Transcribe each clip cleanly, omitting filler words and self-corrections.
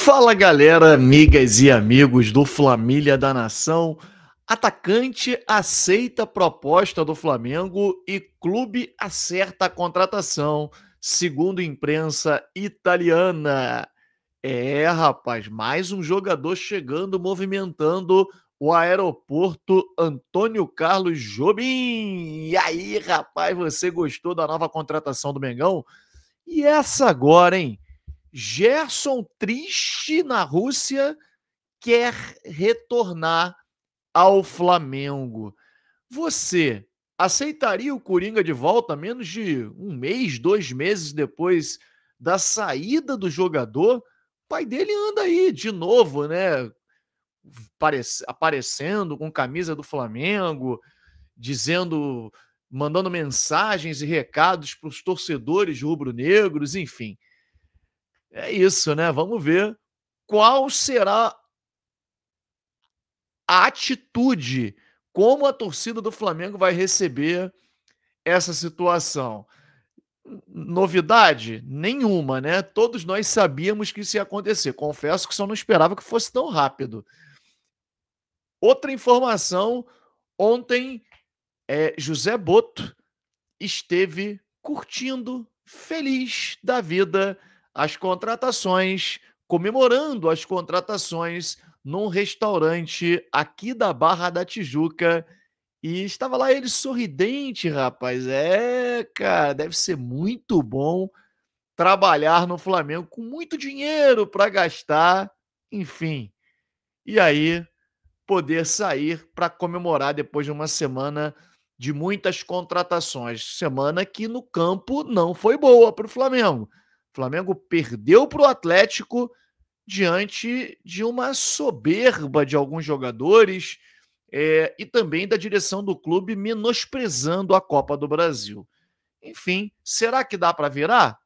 Fala galera, amigas e amigos do Flamília da Nação. Atacante aceita a proposta do Flamengo e clube acerta a contratação, segundo imprensa italiana. Rapaz, mais um jogador chegando, movimentando o aeroporto Antônio Carlos Jobim. E aí, rapaz, você gostou da nova contratação do Mengão? E essa agora, hein? Gerson, triste na Rússia, quer retornar ao Flamengo. Você aceitaria o Coringa de volta menos de um mês, 2 meses depois da saída do jogador? O pai dele anda aí de novo, né? Aparecendo com camisa do Flamengo, dizendo, mandando mensagens e recados para os torcedores rubro-negros, enfim. É isso, né? Vamos ver qual será a atitude, como a torcida do Flamengo vai receber essa situação. Novidade? Nenhuma, né? Todos nós sabíamos que isso ia acontecer. Confesso que só não esperava que fosse tão rápido. Outra informação, ontem José Boto esteve curtindo, feliz da vida, as contratações, comemorando as contratações num restaurante aqui da Barra da Tijuca. E estava lá ele sorridente, rapaz. Cara, deve ser muito bom trabalhar no Flamengo com muito dinheiro para gastar, enfim. E aí, poder sair para comemorar depois de uma semana de muitas contratações. Semana que no campo não foi boa para o Flamengo. O Flamengo perdeu para o Atlético diante de uma soberba de alguns jogadores e também da direção do clube menosprezando a Copa do Brasil. Enfim, será que dá para virar?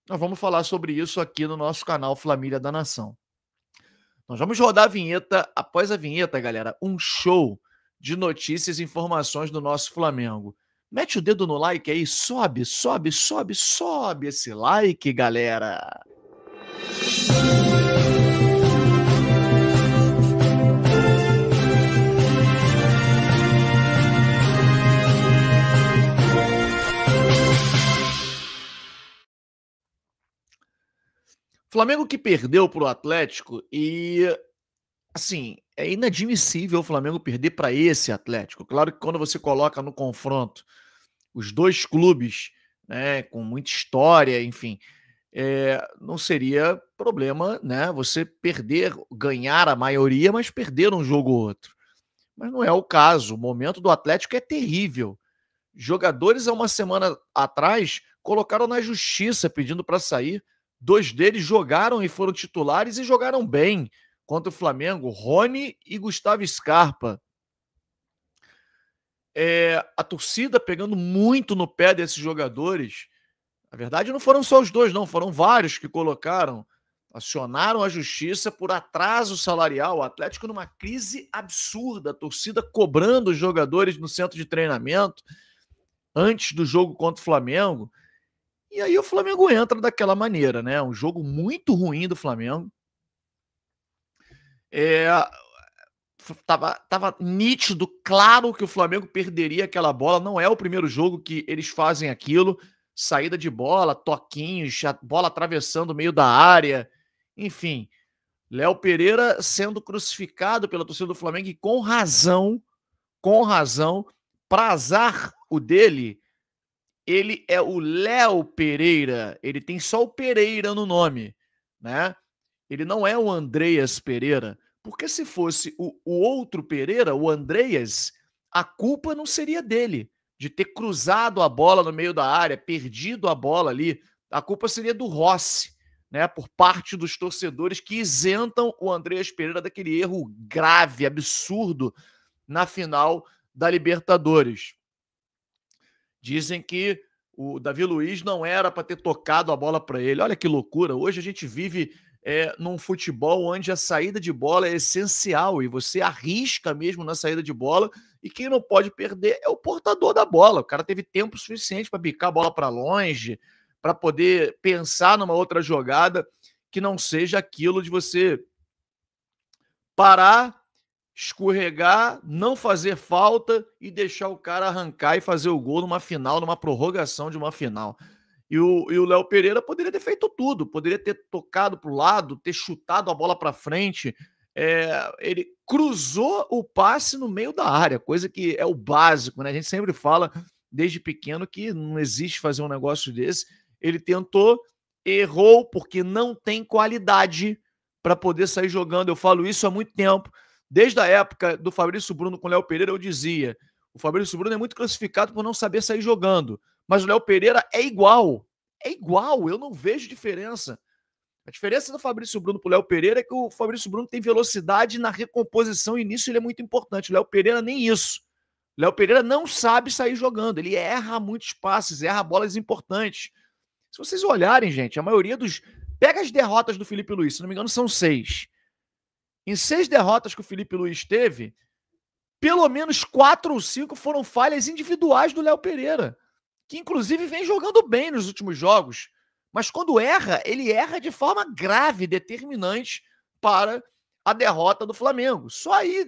Nós vamos falar sobre isso aqui no nosso canal Flamília da Nação. Nós vamos rodar a vinheta. Após a vinheta, galera, um show de notícias e informações do nosso Flamengo. Mete o dedo no like aí, sobe, sobe, sobe, sobe esse like, galera. Flamengo que perdeu para o Atlético e, assim, é inadmissível o Flamengo perder para esse Atlético. Claro que quando você coloca no confronto os dois clubes, né, com muita história, enfim, não seria problema, né, você perder, ganhar a maioria, mas perder um jogo ou outro. Mas não é o caso. O momento do Atlético é terrível. Jogadores, há uma semana atrás, colocaram na justiça pedindo para sair. 2 deles jogaram e foram titulares e jogaram bem contra o Flamengo, Rony e Gustavo Scarpa. A torcida pegando muito no pé desses jogadores. Na verdade, não foram só os 2, não, foram vários que colocaram, acionaram a justiça por atraso salarial. O Atlético numa crise absurda, a torcida cobrando os jogadores no centro de treinamento antes do jogo contra o Flamengo. E aí o Flamengo entra daquela maneira, né? Um jogo muito ruim do Flamengo. Tava nítido, claro que o Flamengo perderia aquela bola. Não é o primeiro jogo que eles fazem aquilo. Saída de bola, toquinhos, a bola atravessando o meio da área. Enfim, Léo Pereira sendo crucificado pela torcida do Flamengo e com razão, para azar o dele, ele é o Léo Pereira, ele tem só o Pereira no nome, né? Ele não é o Andreas Pereira, porque se fosse o outro Pereira, o Andreas, a culpa não seria dele, de ter cruzado a bola no meio da área, perdido a bola ali, a culpa seria do Rossi, né? Por parte dos torcedores que isentam o Andreas Pereira daquele erro grave, absurdo, na final da Libertadores. Dizem que o Davi Luiz não era para ter tocado a bola para ele. Olha que loucura. Hoje a gente vive num futebol onde a saída de bola é essencial e você arrisca mesmo na saída de bola e quem não pode perder é o portador da bola. O cara teve tempo suficiente para bicar a bola para longe, para poder pensar numa outra jogada que não seja aquilo de você parar, escorregar, não fazer falta e deixar o cara arrancar e fazer o gol numa final, numa prorrogação de uma final. E o Léo Pereira poderia ter feito tudo, poderia ter tocado para o lado, ter chutado a bola para frente. Ele cruzou o passe no meio da área, coisa que é o básico, né? A gente sempre fala desde pequeno que não existe fazer um negócio desse. Ele tentou, errou porque não tem qualidade para poder sair jogando. Eu falo isso há muito tempo. Desde a época do Fabrício Bruno com o Léo Pereira, eu dizia: o Fabrício Bruno é muito classificado por não saber sair jogando. Mas o Léo Pereira é igual. É igual, eu não vejo diferença. A diferença do Fabrício Bruno para o Léo Pereira é que o Fabrício Bruno tem velocidade na recomposição e nisso ele é muito importante. O Léo Pereira nem isso. O Léo Pereira não sabe sair jogando. Ele erra muitos passes, erra bolas importantes. Se vocês olharem, gente, a maioria dos... Pega as derrotas do Felipe Luiz, se não me engano são 6. Em 6 derrotas que o Felipe Luiz teve, pelo menos 4 ou 5 foram falhas individuais do Léo Pereira, que inclusive vem jogando bem nos últimos jogos. Mas quando erra, ele erra de forma grave, determinante para a derrota do Flamengo. Só aí,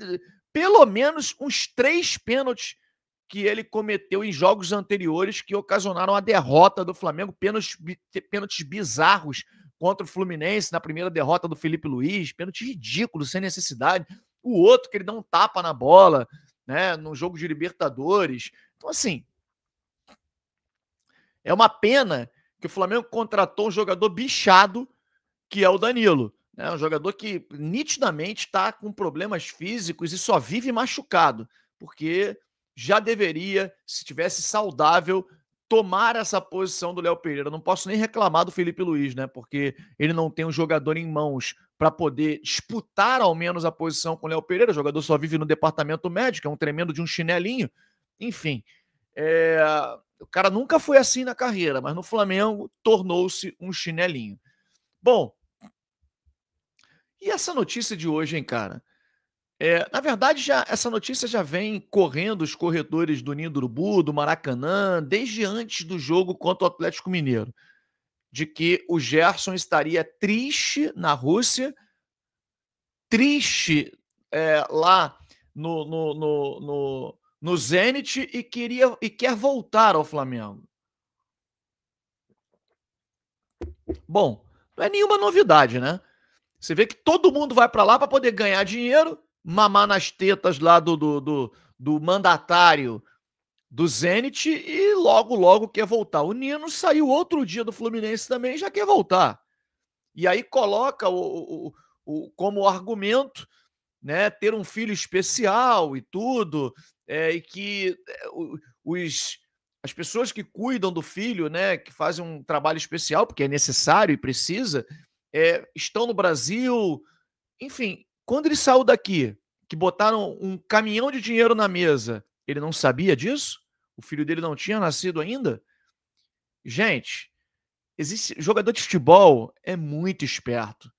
pelo menos uns 3 pênaltis que ele cometeu em jogos anteriores que ocasionaram a derrota do Flamengo, pênaltis bizarros contra o Fluminense na primeira derrota do Felipe Luiz, pênalti ridículo, sem necessidade. O outro que ele dá um tapa na bola, né, no jogo de Libertadores. Então, assim, é uma pena que o Flamengo contratou um jogador bichado, que é o Danilo. Né? Um jogador que nitidamente está com problemas físicos e só vive machucado, porque já deveria, se tivesse saudável, tomar essa posição do Léo Pereira. Não posso nem reclamar do Felipe Luiz, né? Porque ele não tem um jogador em mãos para poder disputar ao menos a posição com o Léo Pereira. O jogador só vive no departamento médico, é um tremendo de um chinelinho. Enfim, o cara nunca foi assim na carreira, mas no Flamengo tornou-se um chinelinho. Bom, e essa notícia de hoje, hein, cara? Na verdade, essa notícia já vem correndo os corredores do Ninho do Urubu, do Maracanã, desde antes do jogo contra o Atlético Mineiro, de que o Gerson estaria triste na Rússia, triste lá no Zenit e quer voltar ao Flamengo. Bom, não é nenhuma novidade, né? Você vê que todo mundo vai para lá para poder ganhar dinheiro, mamar nas tetas lá do mandatário do Zenit e logo quer voltar. O Nino saiu outro dia do Fluminense também e já quer voltar. E aí coloca como argumento, né, ter um filho especial e tudo, e que as pessoas que cuidam do filho, né, que fazem um trabalho especial, porque é necessário e precisa, estão no Brasil. Enfim, quando ele saiu daqui, que botaram um caminhão de dinheiro na mesa, ele não sabia disso? O filho dele não tinha nascido ainda? Gente, jogador de futebol é muito esperto,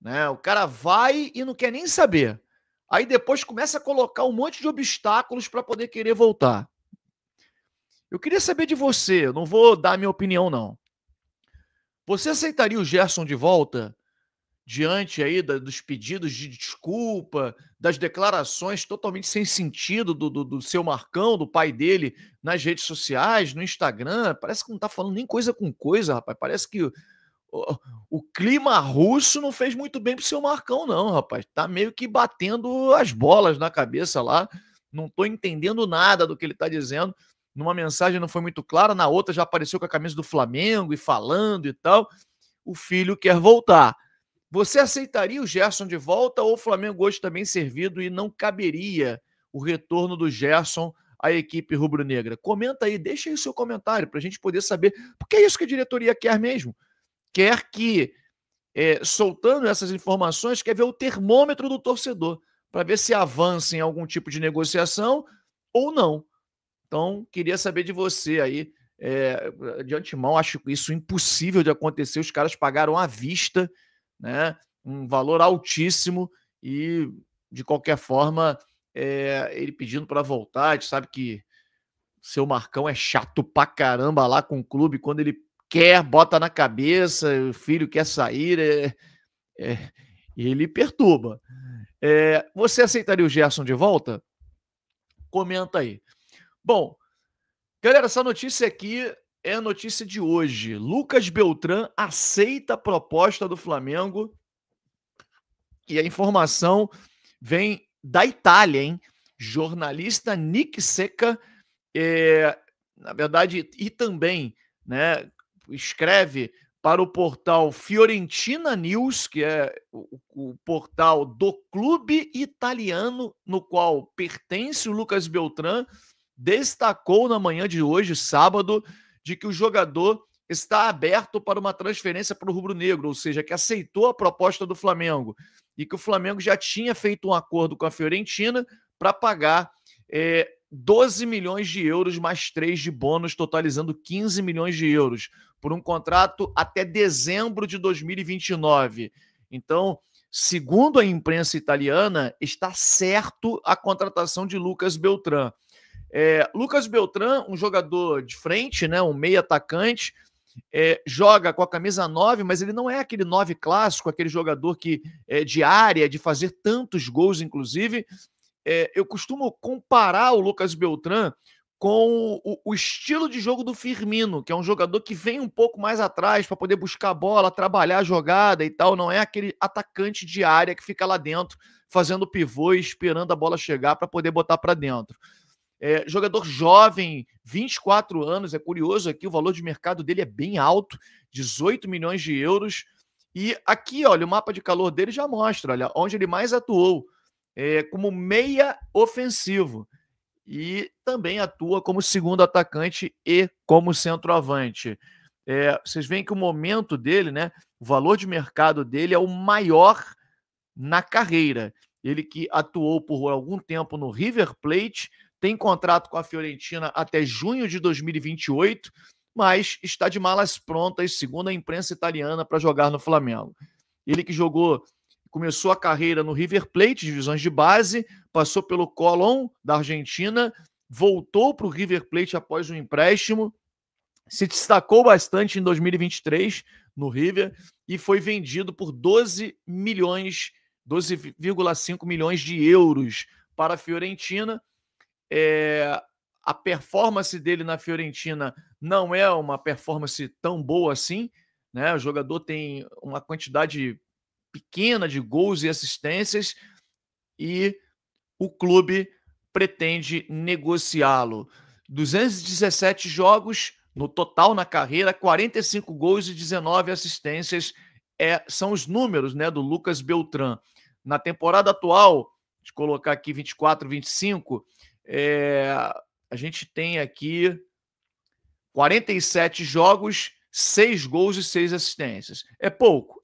né? O cara vai e não quer nem saber. Aí depois começa a colocar um monte de obstáculos para poder querer voltar. Eu queria saber de você, eu não vou dar minha opinião não. Você aceitaria o Gerson de volta diante aí dos pedidos de desculpa, das declarações totalmente sem sentido do seu Marcão, do pai dele, nas redes sociais, no Instagram? Parece que não tá falando nem coisa com coisa, rapaz. Parece que o clima russo não fez muito bem pro seu Marcão, não, rapaz. Tá meio que batendo as bolas na cabeça lá. Não tô entendendo nada do que ele tá dizendo. Numa mensagem não foi muito clara, na outra já apareceu com a camisa do Flamengo e falando e tal. O filho quer voltar. Você aceitaria o Gerson de volta ou o Flamengo hoje também servido e não caberia o retorno do Gerson à equipe rubro-negra? Comenta aí, deixa aí o seu comentário para a gente poder saber, porque é isso que a diretoria quer mesmo. Quer que, soltando essas informações, quer ver o termômetro do torcedor, para ver se avança em algum tipo de negociação ou não. Então, queria saber de você aí. De antemão, acho isso impossível de acontecer. Os caras pagaram à vista, né, um valor altíssimo e, de qualquer forma, ele pedindo para voltar. A gente sabe que seu Marcão é chato pra caramba lá com o clube. Quando ele quer, bota na cabeça, o filho quer sair, ele perturba. Você aceitaria o Gerson de volta? Comenta aí. Bom, galera, essa notícia aqui é a notícia de hoje. Lucas Beltrán aceita a proposta do Flamengo e a informação vem da Itália, hein? Jornalista Nick Secca, na verdade, e também, né, escreve para o portal Fiorentina News, que é o portal do clube italiano no qual pertence o Lucas Beltrán, destacou na manhã de hoje, sábado, de que o jogador está aberto para uma transferência para o rubro-negro, ou seja, que aceitou a proposta do Flamengo e que o Flamengo já tinha feito um acordo com a Fiorentina para pagar 12 milhões de euros mais 3 de bônus, totalizando 15 milhões de euros, por um contrato até dezembro de 2029. Então, segundo a imprensa italiana, está certo a contratação de Lucas Beltrán. Lucas Beltrán, um jogador de frente, né, um meio atacante, joga com a camisa 9, mas ele não é aquele 9 clássico, aquele jogador que de área, de fazer tantos gols, inclusive. Eu costumo comparar o Lucas Beltrán com o estilo de jogo do Firmino, que é um jogador que vem um pouco mais atrás para poder buscar a bola, trabalhar a jogada e tal. Não é aquele atacante de área que fica lá dentro fazendo pivô e esperando a bola chegar para poder botar para dentro. Jogador jovem, 24 anos, é curioso aqui, o valor de mercado dele é bem alto, 18 milhões de euros. E aqui, olha, o mapa de calor dele já mostra, olha, onde ele mais atuou, como meia ofensivo. E também atua como segundo atacante e como centroavante. Vocês veem que o momento dele, né, o valor de mercado dele é o maior na carreira. Ele que atuou por algum tempo no River Plate, tem contrato com a Fiorentina até junho de 2028, mas está de malas prontas, segundo a imprensa italiana, para jogar no Flamengo. Ele que começou a carreira no River Plate, divisões de base, passou pelo Colón da Argentina, voltou para o River Plate após um empréstimo, se destacou bastante em 2023 no River e foi vendido por 12,5 milhões de euros para a Fiorentina. A performance dele na Fiorentina não é uma performance tão boa assim, né? O jogador tem uma quantidade pequena de gols e assistências e o clube pretende negociá-lo. 217 jogos no total na carreira, 45 gols e 19 assistências são os números, né, do Lucas Beltrán. Na temporada atual, de colocar aqui 24, 25, a gente tem aqui 47 jogos, 6 gols e 6 assistências. É pouco?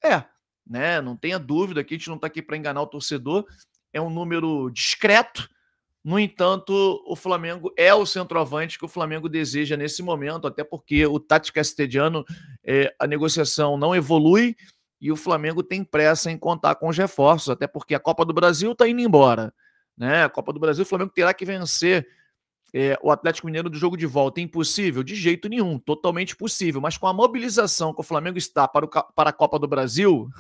Né? Não tenha dúvida que a gente não está aqui para enganar o torcedor. É um número discreto. No entanto, o Flamengo é o centroavante que o Flamengo deseja nesse momento, até porque o Tati Castellanos, a negociação não evolui e o Flamengo tem pressa em contar com os reforços, até porque a Copa do Brasil está indo embora. Né? A Copa do Brasil, o Flamengo terá que vencer o Atlético Mineiro do jogo de volta. Impossível? De jeito nenhum, totalmente possível. Mas com a mobilização que o Flamengo está para a Copa do Brasil,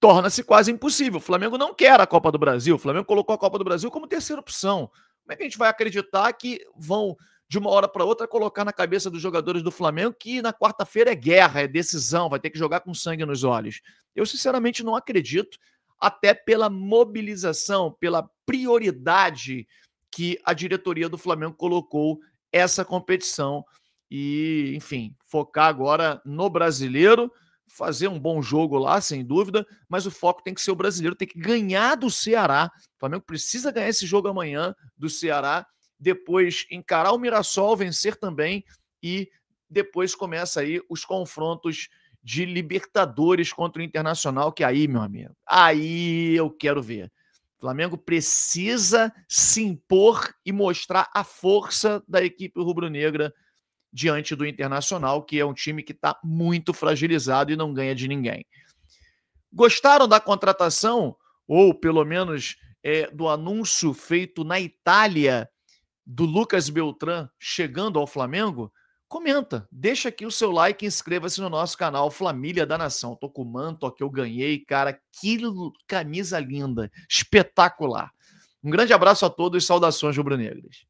torna-se quase impossível. O Flamengo não quer a Copa do Brasil. O Flamengo colocou a Copa do Brasil como terceira opção. Como é que a gente vai acreditar que vão, de uma hora para outra, colocar na cabeça dos jogadores do Flamengo que na quarta-feira é guerra, é decisão, vai ter que jogar com sangue nos olhos? Eu, sinceramente, não acredito, até pela mobilização, pela prioridade que a diretoria do Flamengo colocou essa competição e, enfim, focar agora no brasileiro, fazer um bom jogo lá, sem dúvida, mas o foco tem que ser o brasileiro, tem que ganhar do Ceará. O Flamengo precisa ganhar esse jogo amanhã do Ceará, depois encarar o Mirassol, vencer também e depois começa aí os confrontos de Libertadores contra o Internacional, que aí, meu amigo, aí eu quero ver. O Flamengo precisa se impor e mostrar a força da equipe rubro-negra diante do Internacional, que é um time que está muito fragilizado e não ganha de ninguém. Gostaram da contratação, ou pelo menos do anúncio feito na Itália do Lucas Beltrán chegando ao Flamengo? comenta, deixa aqui o seu like e inscreva-se no nosso canal Família da Nação. Tô com o manto que eu ganhei, cara, que camisa linda, espetacular. Um grande abraço a todos, saudações rubro-negras.